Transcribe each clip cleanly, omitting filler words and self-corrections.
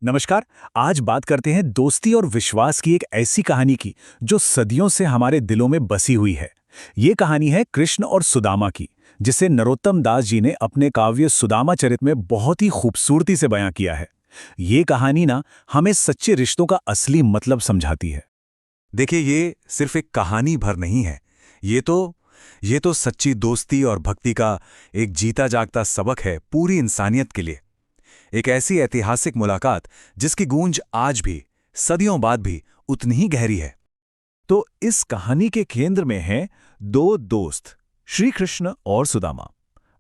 नमस्कार। आज बात करते हैं दोस्ती और विश्वास की एक ऐसी कहानी की जो सदियों से हमारे दिलों में बसी हुई है। ये कहानी है कृष्ण और सुदामा की, जिसे नरोत्तम दास जी ने अपने काव्य सुदामा चरित में बहुत ही खूबसूरती से बयां किया है। ये कहानी ना हमें सच्चे रिश्तों का असली मतलब समझाती है। देखिए, ये सिर्फ एक कहानी भर नहीं है। ये तो ये तो सच्ची दोस्ती और भक्ति का एक जीता जागता सबक है पूरी इंसानियत के लिए। एक ऐसी ऐतिहासिक मुलाकात जिसकी गूंज आज भी, सदियों बाद भी उतनी ही गहरी है। तो इस कहानी के केंद्र में हैं दो दोस्त, श्री कृष्ण और सुदामा,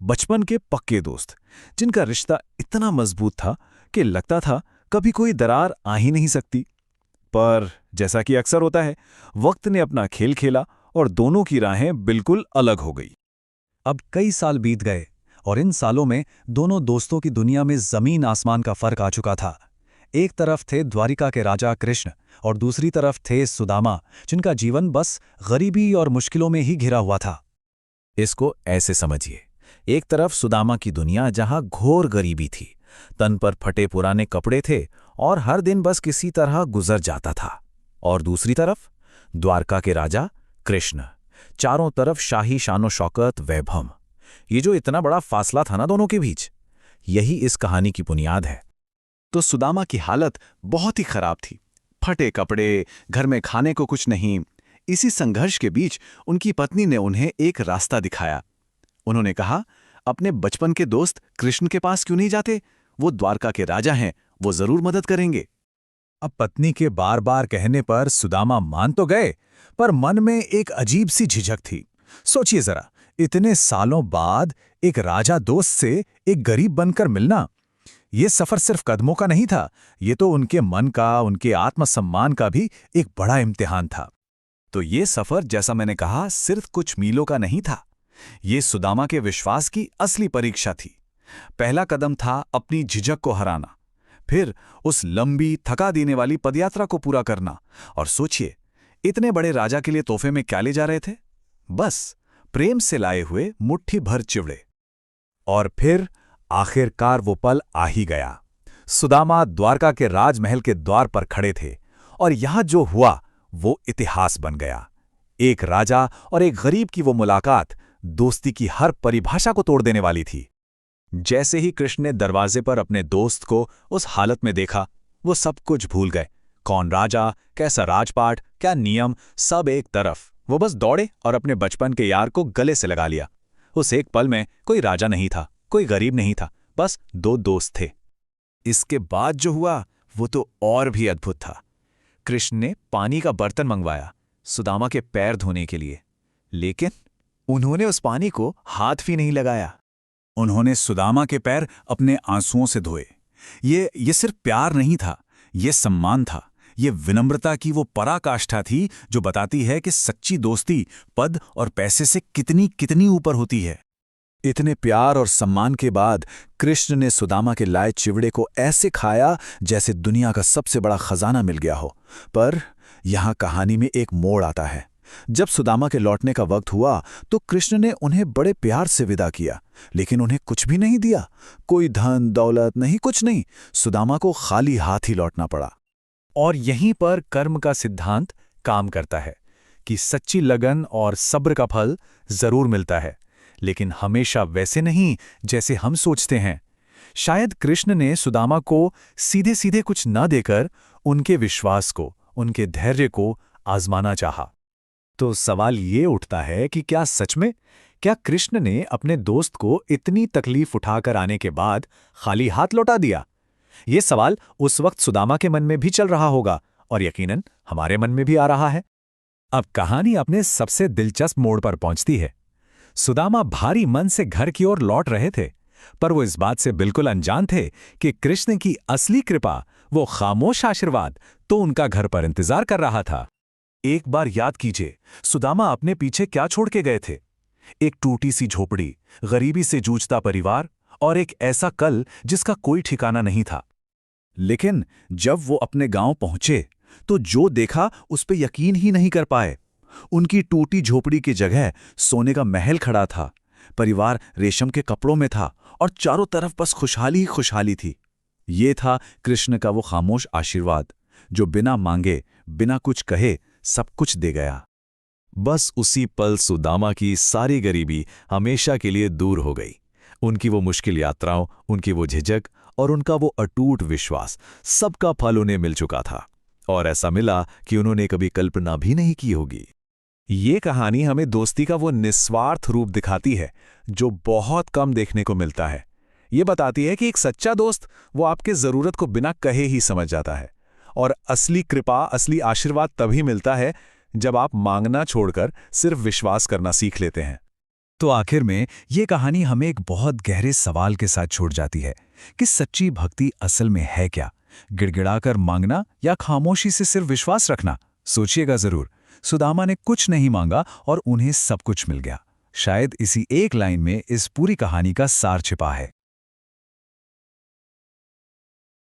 बचपन के पक्के दोस्त, जिनका रिश्ता इतना मजबूत था कि लगता था कभी कोई दरार आ ही नहीं सकती। पर जैसा कि अक्सर होता है, वक्त ने अपना खेल खेला और दोनों की राहें बिल्कुल अलग हो गई। अब कई साल बीत गए और इन सालों में दोनों दोस्तों की दुनिया में जमीन आसमान का फर्क आ चुका था। एक तरफ थे द्वारिका के राजा कृष्ण और दूसरी तरफ थे सुदामा, जिनका जीवन बस गरीबी और मुश्किलों में ही घिरा हुआ था। इसको ऐसे समझिए, एक तरफ सुदामा की दुनिया जहां घोर गरीबी थी, तन पर फटे पुराने कपड़े थे और हर दिन बस किसी तरह गुजर जाता था। और दूसरी तरफ द्वारका के राजा कृष्ण, चारों तरफ शाही शानो शौकत वैभव। ये जो इतना बड़ा फासला था ना दोनों के बीच, यही इस कहानी की बुनियाद है। तो सुदामा की हालत बहुत ही खराब थी। फटे कपड़े, घर में खाने को कुछ नहीं। इसी संघर्ष के बीच उनकी पत्नी ने उन्हें एक रास्ता दिखाया। उन्होंने कहा, अपने बचपन के दोस्त कृष्ण के पास क्यों नहीं जाते? वो द्वारका के राजा हैं, वो जरूर मदद करेंगे। अब पत्नी के बार बार कहने पर सुदामा मान तो गए, पर मन में एक अजीब सी झिझक थी। सोचिए जरा, इतने सालों बाद एक राजा दोस्त से एक गरीब बनकर मिलना, ये सफर सिर्फ कदमों का नहीं था, ये तो उनके मन का, उनके आत्मसम्मान का भी एक बड़ा इम्तिहान था। तो ये सफर, जैसा मैंने कहा, सिर्फ कुछ मीलों का नहीं था। ये सुदामा के विश्वास की असली परीक्षा थी। पहला कदम था अपनी झिझक को हराना, फिर उस लंबी थका देने वाली पदयात्रा को पूरा करना। और सोचिए, इतने बड़े राजा के लिए तोहफे में क्या ले जा रहे थे? बस प्रेम से लाए हुए मुट्ठी भर चिवड़े। और फिर आखिरकार वो पल आ ही गया। सुदामा द्वारका के राजमहल के द्वार पर खड़े थे और यहां जो हुआ वो इतिहास बन गया। एक राजा और एक गरीब की वो मुलाकात दोस्ती की हर परिभाषा को तोड़ देने वाली थी। जैसे ही कृष्ण ने दरवाजे पर अपने दोस्त को उस हालत में देखा, वो सब कुछ भूल गए। कौन राजा, कैसा राजपाट, क्या नियम, सब एक तरफ। वो बस दौड़े और अपने बचपन के यार को गले से लगा लिया। उस एक पल में कोई राजा नहीं था, कोई गरीब नहीं था, बस दो दोस्त थे। इसके बाद जो हुआ वो तो और भी अद्भुत था। कृष्ण ने पानी का बर्तन मंगवाया सुदामा के पैर धोने के लिए, लेकिन उन्होंने उस पानी को हाथ भी नहीं लगाया। उन्होंने सुदामा के पैर अपने आंसुओं से धोए। ये सिर्फ प्यार नहीं था, ये सम्मान था। ये विनम्रता की वो पराकाष्ठा थी जो बताती है कि सच्ची दोस्ती पद और पैसे से कितनी कितनी ऊपर होती है। इतने प्यार और सम्मान के बाद कृष्ण ने सुदामा के लाए चिवड़े को ऐसे खाया जैसे दुनिया का सबसे बड़ा खजाना मिल गया हो। पर यहां कहानी में एक मोड़ आता है। जब सुदामा के लौटने का वक्त हुआ तो कृष्ण ने उन्हें बड़े प्यार से विदा किया, लेकिन उन्हें कुछ भी नहीं दिया। कोई धन दौलत नहीं, कुछ नहीं। सुदामा को खाली हाथ ही लौटना पड़ा। और यहीं पर कर्म का सिद्धांत काम करता है कि सच्ची लगन और सब्र का फल जरूर मिलता है, लेकिन हमेशा वैसे नहीं जैसे हम सोचते हैं। शायद कृष्ण ने सुदामा को सीधे सीधे कुछ न देकर उनके विश्वास को, उनके धैर्य को आजमाना चाहा। तो सवाल ये उठता है कि क्या सच में, क्या कृष्ण ने अपने दोस्त को इतनी तकलीफ उठाकर आने के बाद खाली हाथ लौटा दिया? ये सवाल उस वक्त सुदामा के मन में भी चल रहा होगा और यकीनन हमारे मन में भी आ रहा है। अब कहानी अपने सबसे दिलचस्प मोड़ पर पहुंचती है। सुदामा भारी मन से घर की ओर लौट रहे थे, पर वो इस बात से बिल्कुल अनजान थे कि कृष्ण की असली कृपा, वो खामोश आशीर्वाद, तो उनका घर पर इंतजार कर रहा था। एक बार याद कीजिए, सुदामा अपने पीछे क्या छोड़ के गए थे? एक टूटी सी झोपड़ी, गरीबी से जूझता परिवार और एक ऐसा कल जिसका कोई ठिकाना नहीं था। लेकिन जब वो अपने गांव पहुंचे तो जो देखा उस पे यकीन ही नहीं कर पाए। उनकी टूटी झोपड़ी की जगह सोने का महल खड़ा था, परिवार रेशम के कपड़ों में था और चारों तरफ बस खुशहाली ही खुशहाली थी। ये था कृष्ण का वो खामोश आशीर्वाद जो बिना मांगे, बिना कुछ कहे सब कुछ दे गया। बस उसी पल सुदामा की सारी गरीबी हमेशा के लिए दूर हो गई। उनकी वो मुश्किल यात्राओं, उनकी वो झिझक और उनका वो अटूट विश्वास, सबका फल उन्हें मिल चुका था। और ऐसा मिला कि उन्होंने कभी कल्पना भी नहीं की होगी। ये कहानी हमें दोस्ती का वो निस्वार्थ रूप दिखाती है जो बहुत कम देखने को मिलता है। ये बताती है कि एक सच्चा दोस्त वो आपके ज़रूरत को बिना कहे ही समझ जाता है। और असली कृपा, असली आशीर्वाद तभी मिलता है जब आप मांगना छोड़कर सिर्फ विश्वास करना सीख लेते हैं। तो आखिर में ये कहानी हमें एक बहुत गहरे सवाल के साथ छोड़ जाती है कि सच्ची भक्ति असल में है क्या? गिड़गिड़ाकर मांगना या खामोशी से सिर्फ विश्वास रखना? सोचिएगा जरूर। सुदामा ने कुछ नहीं मांगा और उन्हें सब कुछ मिल गया। शायद इसी एक लाइन में इस पूरी कहानी का सार छिपा है।